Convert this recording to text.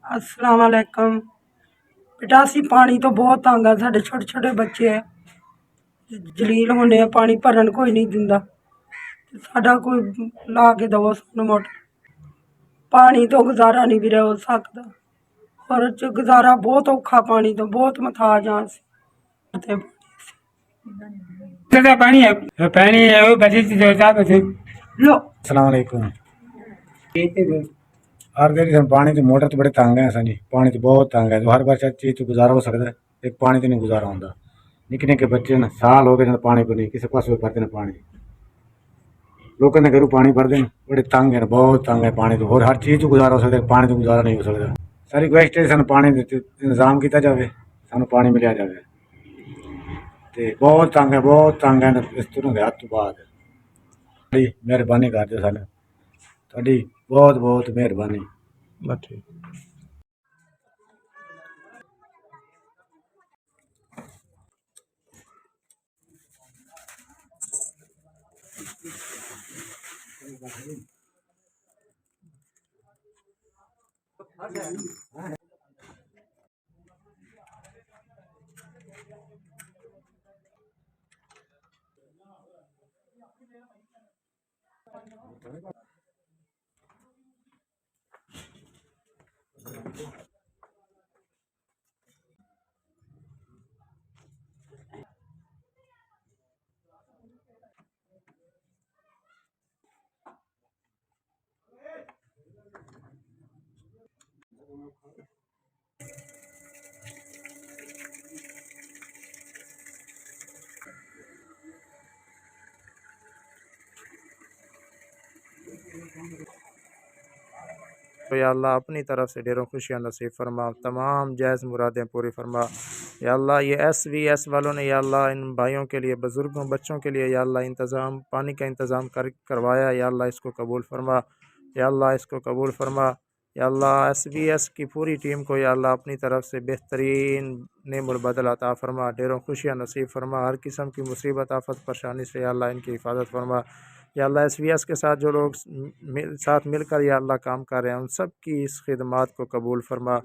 अस्सलाम वालेकुम। बेटा असी पानी तो बहुत तंग आ, साढ़े छोटे छोटे बच्चे है, जलील होने पानी भरन कोई नहीं दिंदा, साडा कोई ला के दवो सानू मोटर। पानी तो गुजारा नहीं भी हो सकता, और गुजारा बहुत औखा, पानी तो बहुत मथाज हाँ असी। पानी है पानी है वो बची लो अस्सलाम वालेकुम। हर दिन पानी तो मोटर तो बड़े तंग है असां जी, पानी तो बहुत तंग है, तो हर बार चीज तो गुजारा हो सकता है, एक पानी तो नहीं गुजारा होंदा। निक्के निक्के बच्चे न साल हो गए पानी को नहीं किसी पास भरते न पानी, लोगों ने घरों पानी भरते हैं, बड़े तंग है, बहुत तंग है पानी तो, और हर चीज़ तो गुजारा हो सकता है, पानी तो गुजारा नहीं हो सकता। सारी रिक्वेस्ट है सानू पानी इंतजाम किया जाए, सानू पानी मिलिया जाए, तो बहुत तंग है इस तरह के हद तो बाद बड़ी मेहरबानी कर दो सानू, थोड़ी बहुत बहुत मेहरबानी। बस ठीक। तो या अल्लाह अपनी तरफ से ढेरों खुशियाँ नसीब फरमा, तमाम जायज़ मुरादें पूरी फरमा। या अल्लाह ये SVS वालों ने या अल्लाह इन भाइयों के लिए, बुज़ुर्गों, बच्चों के लिए या अल्लाह इंतज़ाम पानी का इंतज़ाम करवाया, या अल्लाह इसको कबूल फरमा, या अल्लाह इसको कबूल फरमा। या अल्लाह SVS की पूरी टीम को या अल्लाह अपनी तरफ से बेहतरीन नेमुल बदल अता फरमा, ढेरों खुशियाँ नसीब फरमा, हर किस्म की मुसीबत आफत परेशानी से या अल्लाह इनकी हिफाजत फरमा। या अल्लाह SVS के साथ जो लोग साथ मिलकर या अल्लाह काम कर रहे हैं, उन सब की इस खिदमात को कबूल फरमा।